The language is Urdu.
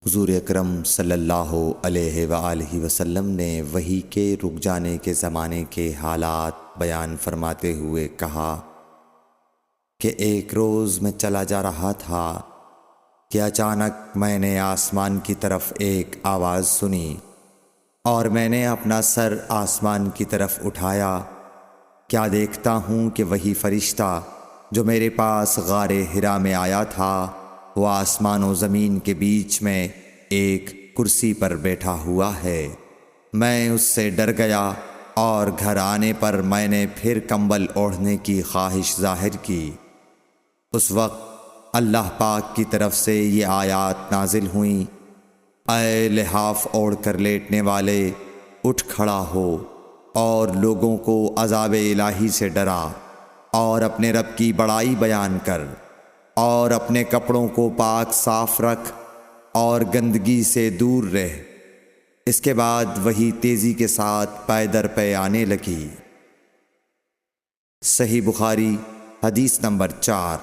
حضور اکرم صلی اللہ علیہ وآلہ وسلم نے وحی کے رک جانے کے زمانے کے حالات بیان فرماتے ہوئے کہا کہ ایک روز میں چلا جا رہا تھا کہ اچانک میں نے آسمان کی طرف ایک آواز سنی اور میں نے اپنا سر آسمان کی طرف اٹھایا۔ کیا دیکھتا ہوں کہ وہی فرشتہ جو میرے پاس غار حرا میں آیا تھا وہ آسمان و زمین کے بیچ میں ایک کرسی پر بیٹھا ہوا ہے۔ میں اس سے ڈر گیا اور گھر آنے پر میں نے پھر کمبل اوڑھنے کی خواہش ظاہر کی۔ اس وقت اللہ پاک کی طرف سے یہ آیات نازل ہوئیں، اے لحاف اوڑھ کر لیٹنے والے، اٹھ کھڑا ہو اور لوگوں کو عذاب الہی سے ڈرا، اور اپنے رب کی بڑائی بیان کر، اور اپنے کپڑوں کو پاک صاف رکھ اور گندگی سے دور رہ۔ اس کے بعد وہی تیزی کے ساتھ پے در پے آنے لگی۔ صحیح بخاری حدیث نمبر 4۔